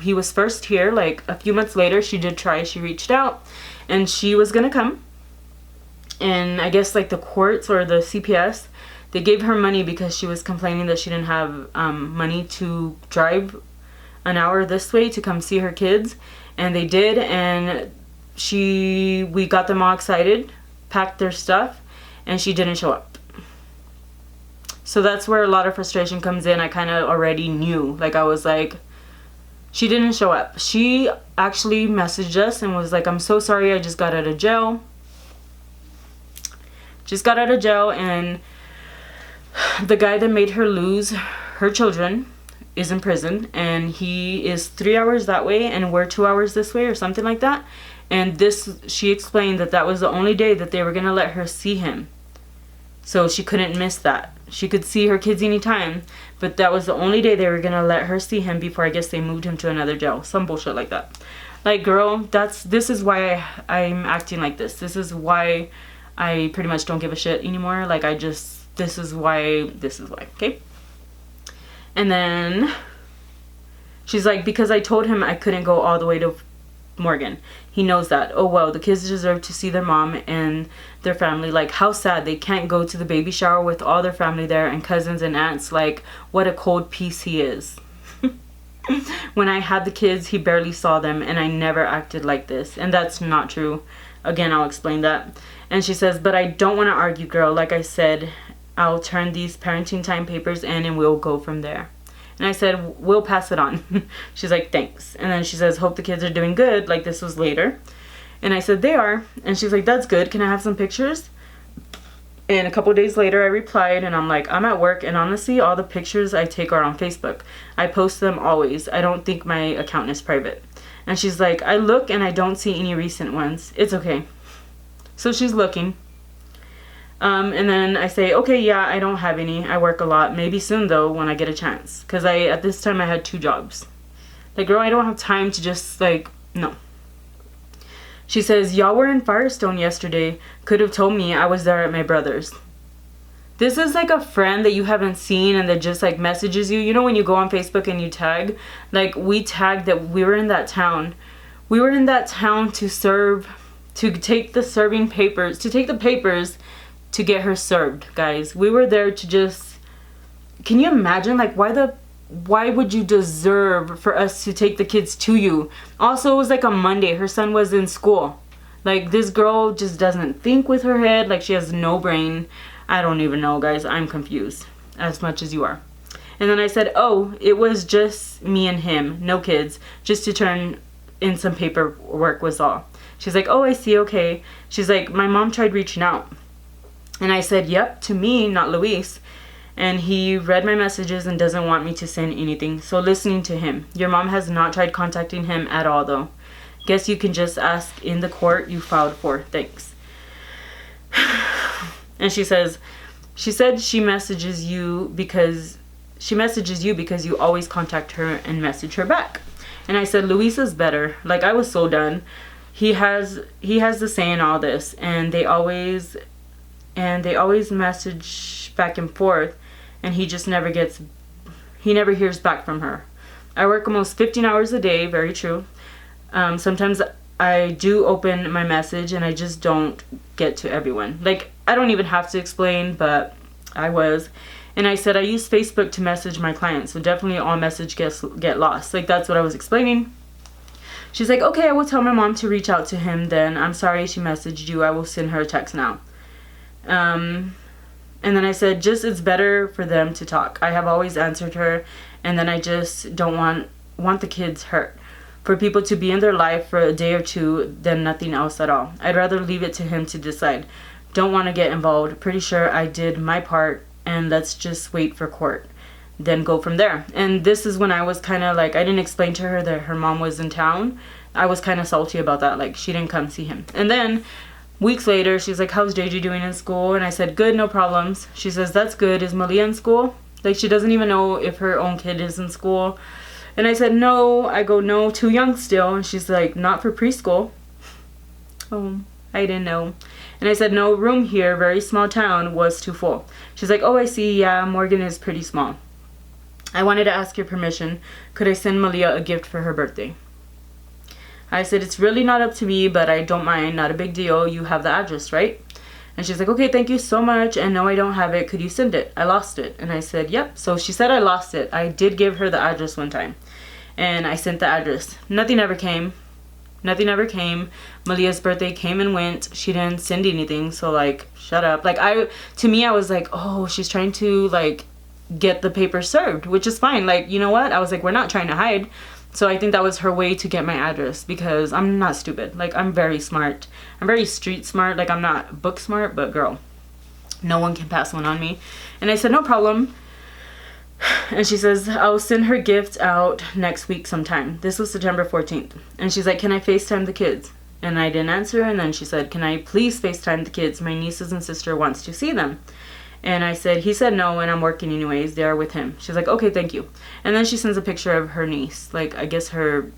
he was first here, like, a few months later. She did try. She reached out, and she was going to come. And I guess, like, the courts or the CPS, they gave her money because she was complaining that she didn't have money to drive an hour this way to come see her kids. And they did, and we got them all excited, packed their stuff, and she didn't show up. So that's where a lot of frustration comes in. I kind of already knew. Like, I was like, she didn't show up. She actually messaged us and was like, I'm so sorry, I just got out of jail. And the guy that made her lose her children is in prison, and he is 3 hours that way and we're 2 hours this way or something like that. And she explained that was the only day that they were going to let her see him. So she couldn't miss that. She could see her kids anytime, but that was the only day they were going to let her see him before I guess they moved him to another jail. Some bullshit like that. Like, girl, this is why I'm acting like this. This is why I pretty much don't give a shit anymore. Like, this is why, okay? And then she's like, because I told him I couldn't go all the way to Morgan. He knows that. Oh well, the kids deserve to see their mom and their family. Like, how sad they can't go to the baby shower with all their family there and cousins and aunts. Like, what a cold piece he is. When I had the kids, he barely saw them, and I never acted like this. And that's not true. Again, I'll explain that. And she says, but I don't want to argue, girl. Like I said, I'll turn these parenting time papers in and we'll go from there. And I said, we'll pass it on. She's like, thanks. And then she says, hope the kids are doing good. Like, this was later. And I said, they are. And she's like, that's good. Can I have some pictures? And a couple days later, I replied, and I'm like, I'm at work, and honestly, all the pictures I take are on Facebook. I post them always. I don't think my account is private. And she's like, I look, and I don't see any recent ones. It's okay. So she's looking. And then I say, okay, yeah, I don't have any. I work a lot. Maybe soon, though, when I get a chance. Because at this time, I had 2 jobs. Like, girl, I don't have time to just, like, no. She says, y'all were in Firestone yesterday. Could have told me. I was there at my brother's. This is like a friend that you haven't seen and that just like messages you. You know when you go on Facebook and you tag? Like, we tagged that we were in that town. We were in that town to serve, to take the serving papers, to take the papers to get her served, guys. We were there to just, can you imagine? Like, why would you deserve for us to take the kids to you? Also, it was like a Monday. Her son was in school. Like, this girl just doesn't think with her head. Like, she has no brain. I don't even know, guys. I'm confused as much as you are. And then I said, oh, it was just me and him. No kids. Just to turn in some paperwork was all. She's like, oh, I see. Okay. She's like, my mom tried reaching out. And I said, yep, to me, not Luis. And he read my messages and doesn't want me to send anything. So listening to him. Your mom has not tried contacting him at all, though. Guess you can just ask in the court you filed for. Thanks. And she said she messages you because you always contact her and message her back. And I said, Luisa's better. Like, I was so done. He has the say in all this, and they always message back and forth. And he just never hears back from her. I work almost 15 hours a day, very true. Sometimes I do open my message and I just don't get to everyone. Like, I don't even have to explain, but I was. And I said I use Facebook to message my clients, so definitely all messages get lost. Like, that's what I was explaining. She's like, okay, I will tell my mom to reach out to him then. I'm sorry she messaged you. I will send her a text now. And then I said, it's better for them to talk. I have always answered her, and then I just don't want the kids hurt. For people to be in their life for a day or two than nothing else at all. I'd rather leave it to him to decide. Don't want to get involved. Pretty sure I did my part, and let's just wait for court. Then go from there. And this is when I was kind of like, I didn't explain to her that her mom was in town. I was kind of salty about that. Like, she didn't come see him. And then weeks later, she's like, how's JJ doing in school? And I said, good, no problems. She says, that's good. Is Malia in school? Like, she doesn't even know if her own kid is in school. And I said, no. I go, no, too young still. And she's like, not for preschool. Oh, I didn't know. And I said, no, room here, very small town, was too full. She's like, oh, I see. Yeah, Morgan is pretty small. I wanted to ask your permission. Could I send Malia a gift for her birthday? I said, it's really not up to me, but I don't mind. Not a big deal. You have the address, right? And she's like, okay, thank you so much. And no, I don't have it. Could you send it? I lost it. And I said, yep. So she said I lost it. I did give her the address one time. And I sent the address. Nothing ever came. Nothing ever came. Malia's birthday came and went. She didn't send anything. So, like, shut up. Like, to me, I was like, oh, she's trying to, like, get the paper served, which is fine. Like, you know what? I was like, we're not trying to hide. So I think that was her way to get my address, because I'm not stupid. Like, I'm very smart. I'm very street smart. Like, I'm not book smart, but girl, no one can pass one on me. And I said, no problem. And she says, I'll send her gift out next week sometime. This was September 14th. And she's like, can I FaceTime the kids? And I didn't answer. And then she said, can I please FaceTime the kids? My nieces and sister wants to see them. And I said, he said no, and I'm working anyways. They are with him. She's like, okay, thank you. And then she sends a picture of her niece. Like, I guess her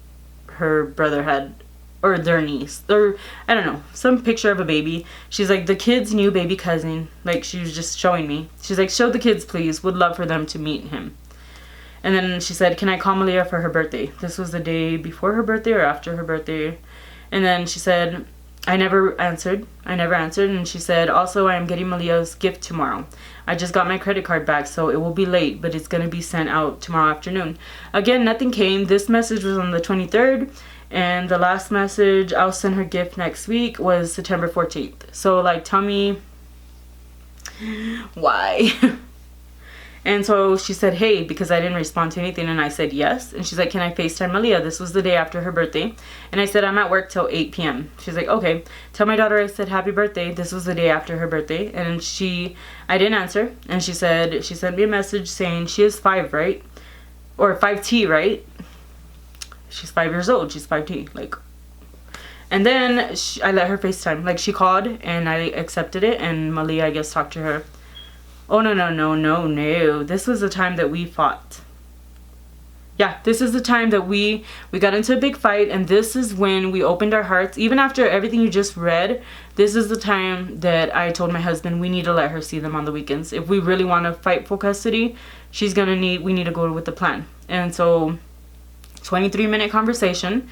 brother had, or their niece, or I don't know, some picture of a baby. She's like, the kid's new baby cousin. Like, she was just showing me. She's like, show the kids, please. Would love for them to meet him. And then she said, can I call Malia for her birthday? This was the day before her birthday or after her birthday. And then she said, I never answered. And she said, also, I am getting Malia's gift tomorrow. I just got my credit card back, so it will be late, but it's going to be sent out tomorrow afternoon. Again, nothing came. This message was on the 23rd. And the last message, I'll send her gift next week, was September 14th. So, like, tell me why. And so she said, hey, because I didn't respond to anything, and I said yes. And she's like, can I FaceTime Malia? This was the day after her birthday. And I said, I'm at work till 8 p.m. She's like, okay. Tell my daughter I said happy birthday. This was the day after her birthday. And I didn't answer. And she said, she sent me a message saying she is 5, right? Or 5T, right? She's 5 years old. She's 5T. Like, and then I let her FaceTime. Like, she called, and I accepted it. And Malia, I guess, talked to her. Oh, no. This was the time that we fought. Yeah, this is the time that we got into a big fight, and this is when we opened our hearts. Even after everything you just read, this is the time that I told my husband we need to let her see them on the weekends. If we really want to fight for custody, we need to go with the plan. And so, 23-minute conversation,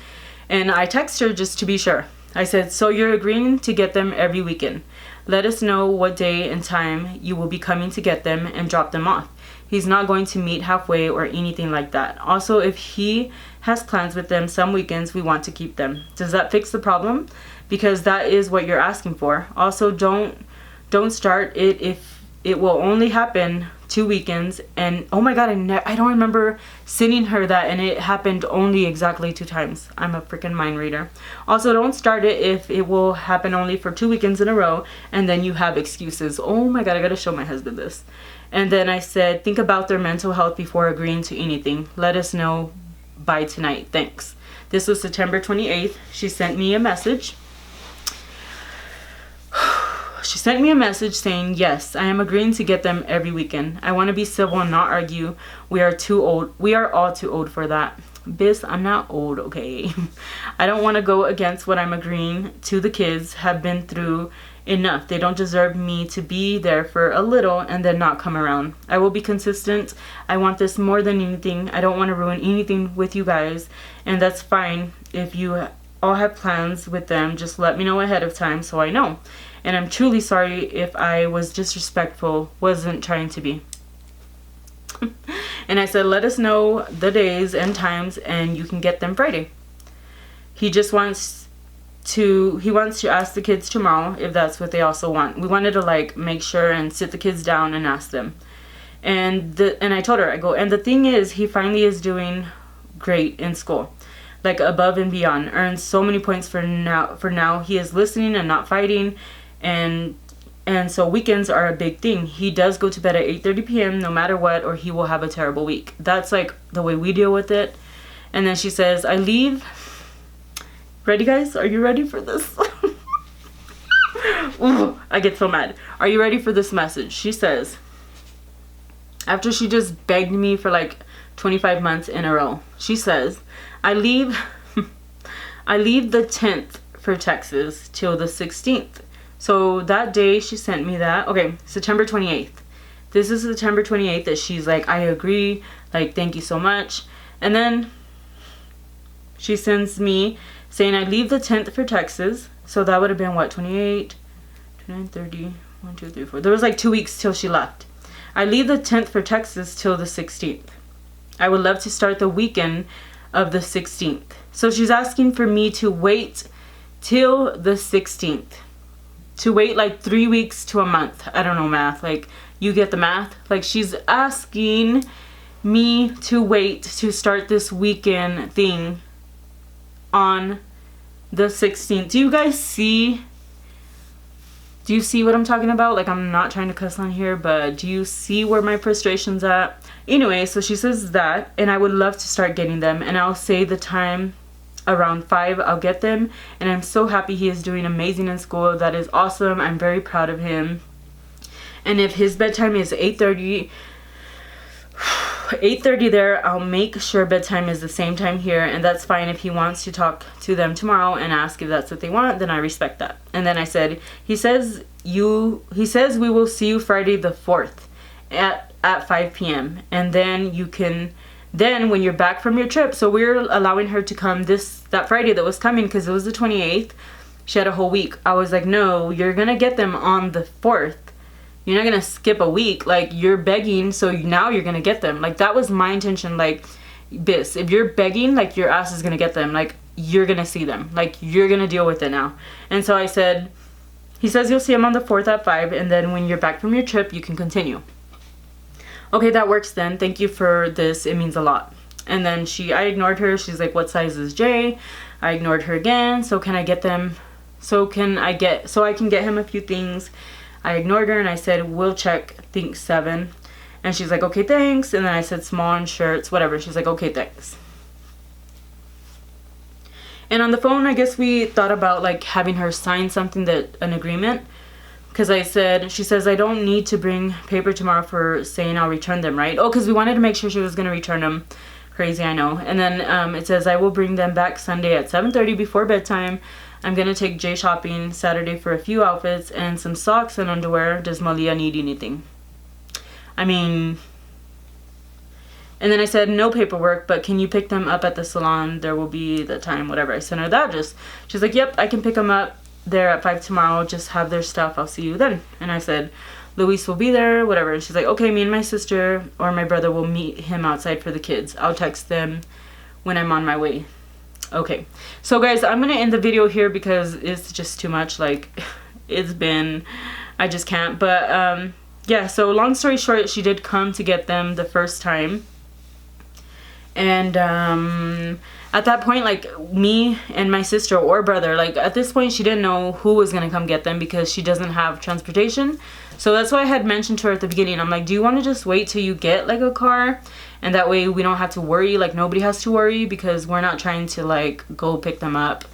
and I text her just to be sure. I said, so you're agreeing to get them every weekend. Let us know what day and time you will be coming to get them and drop them off. He's not going to meet halfway or anything like that. Also, if he has plans with them some weekends, we want to keep them. Does that fix the problem? Because that is what you're asking for. Also, don't start it if it will only happen 2 weekends. And oh my god, I don't remember sending her that, and it happened only exactly 2 times. I'm a freaking mind reader. Also, don't start it if it will happen only for 2 weekends in a row, and then you have excuses. Oh my god, I gotta show my husband this. And then I said, think about their mental health before agreeing to anything. Let us know by tonight. Thanks. This was September 28th. She sent me a message. She sent me a message saying, yes, I am agreeing to get them every weekend. I want to be civil and not argue. We are too old. We are all too old for that. Bis, I'm not old, okay? I don't want to go against what I'm agreeing to. The kids have been through enough. They don't deserve me to be there for a little and then not come around. I will be consistent. I want this more than anything. I don't want to ruin anything with you guys, and that's fine. If you all have plans with them, just let me know ahead of time so I know. And I'm truly sorry if I was disrespectful. Wasn't trying to be. And I said, let us know the days and times, and you can get them Friday. He wants to ask the kids tomorrow if that's what they also want. We wanted to like make sure and sit the kids down and ask them. And I told her, I go, and the thing is, he finally is doing great in school, like above and beyond. Earns so many points for now. He is listening and not fighting, and so weekends are a big thing. He does go to bed at 8:30 p.m. no matter what, or he will have a terrible week. That's like the way we deal with it. And then she says, I leave. Ready, guys? Are you ready for this? Ooh, I get so mad. Are you ready for this message? She says, after she just begged me for like 25 months in a row, she says, I leave the 10th for Texas till the 16th. So that day she sent me that. Okay, September 28th. This is September 28th that she's like, I agree. Like, thank you so much. And then she sends me saying I leave the 10th for Texas. So that would have been what, 28, 29, 30, 1, 2, 3, 4. There was like 2 weeks till she left. I leave the 10th for Texas till the 16th. I would love to start the weekend of the 16th. So she's asking for me to wait till the 16th. To wait like 3 weeks to a month. I don't know math. Like, you get the math? Like, she's asking me to wait to start this weekend thing on the 16th. Do you guys see? Do you see what I'm talking about? Like, I'm not trying to cuss on here, but do you see where my frustration's at? Anyway, so she says that, and I would love to start getting them, and I'll say the time around 5 I'll get them, and I'm so happy he is doing amazing in school. That is awesome. I'm very proud of him. And if his bedtime is 8:30 there, I'll make sure bedtime is the same time here, and that's fine. If he wants to talk to them tomorrow and ask if that's what they want, then I respect that. And then I said, he says we will see you Friday the 4th at 5 p.m. and then you can Then when you're back from your trip, so we're allowing her to come that Friday that was coming, because it was the 28th. She had a whole week. I was like, no, you're gonna get them on the 4th. You're not gonna skip a week. Like, you're begging, so now you're gonna get them. Like, that was my intention. Like, Bis, if you're begging, like, your ass is gonna get them. Like, you're gonna see them. Like, you're gonna deal with it now. And so I said, he says you'll see him on the 4th at 5, and then when you're back from your trip, you can continue. Okay, that works then. Thank you for this. It means a lot. And then I ignored her. She's like, what size is Jay? I ignored her again. So can I get them? So I can get him a few things. I ignored her and I said, we'll check, think 7. And she's like, okay, thanks. And then I said small and shirts, whatever. She's like, okay, thanks. And on the phone, I guess we thought about like having her sign something, an agreement. Because she says, I don't need to bring paper tomorrow for saying I'll return them, right? Oh, because we wanted to make sure she was going to return them. Crazy, I know. And then it says, I will bring them back Sunday at 7:30 before bedtime. I'm going to take Jay shopping Saturday for a few outfits and some socks and underwear. Does Malia need anything? I mean... And then I said, no paperwork, but can you pick them up at the salon? There will be the time, whatever. I sent her that. She's like, yep, I can pick them up there at 5 tomorrow. Just have their stuff. I'll see you then. And I said, Luis will be there, whatever. And she's like, okay, me and my sister or my brother will meet him outside for the kids. I'll text them when I'm on my way. Okay. So guys, I'm going to end the video here because it's just too much. Like, I just can't. But yeah, so long story short, she did come to get them the first time. And at that point, like, me and my sister or brother, like, at this point, she didn't know who was going to come get them because she doesn't have transportation. So that's why I had mentioned to her at the beginning. I'm like, do you want to just wait till you get, like, a car? And that way we don't have to worry. Like, nobody has to worry because we're not trying to, like, go pick them up.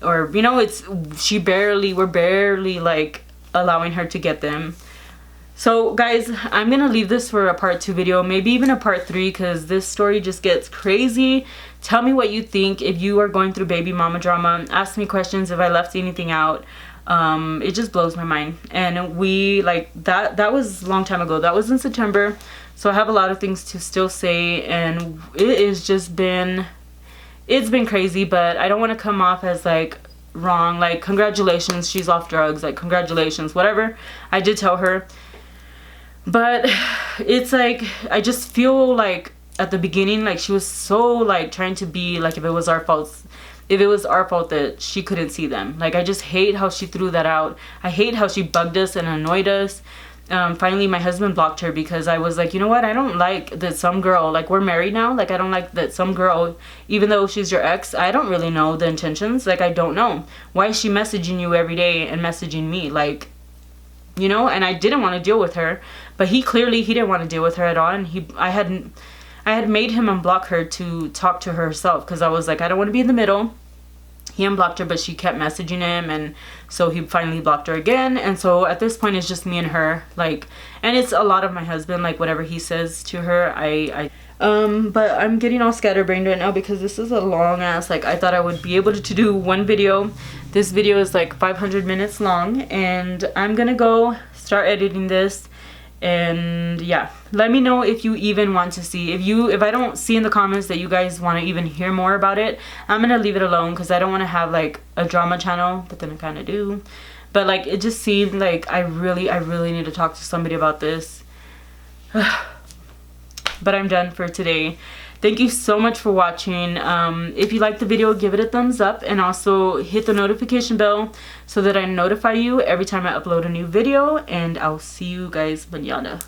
Or, you know, we're barely, like, allowing her to get them. So guys, I'm gonna leave this for a part 2 video, maybe even a part 3, because this story just gets crazy. Tell me what you think if you are going through baby mama drama. Ask me questions if I left anything out. It just blows my mind. And we, like, that was a long time ago. That was in September. So I have a lot of things to still say, and it's been crazy, but I don't want to come off as like wrong. Like, congratulations, she's off drugs, like, congratulations, whatever. I did tell her. But it's like, I just feel like at the beginning, like, she was so, like, trying to be like, if it was our fault that she couldn't see them. Like, I just hate how she threw that out. I hate how she bugged us and annoyed us. Finally, my husband blocked her because I was like, you know what, I don't like that some girl, like, we're married now, like, I don't like that some girl, even though she's your ex, I don't really know the intentions. Like, I don't know. Why is she messaging you every day and messaging me? Like, you know, and I didn't want to deal with her, but he didn't want to deal with her at all. And I had made him unblock her to talk to her herself, because I was like, I don't want to be in the middle. He unblocked her, but she kept messaging him, and so he finally blocked her again. And so at this point, it's just me and her, like, and it's a lot of my husband, like, whatever he says to her, but I'm getting all scatterbrained right now because this is a long ass, like, I thought I would be able to do one video. This video is like 500 minutes long, and I'm gonna go start editing this. And yeah, let me know if you even want to see, if I don't see in the comments that you guys want to even hear more about it, I'm gonna leave it alone, because I don't want to have like a drama channel, but then I kind of do. But like, it just seemed like I really need to talk to somebody about this. But I'm done for today. Thank you so much for watching. If you liked the video, give it a thumbs up, and also hit the notification bell so that I notify you every time I upload a new video. And I'll see you guys manana. Bye.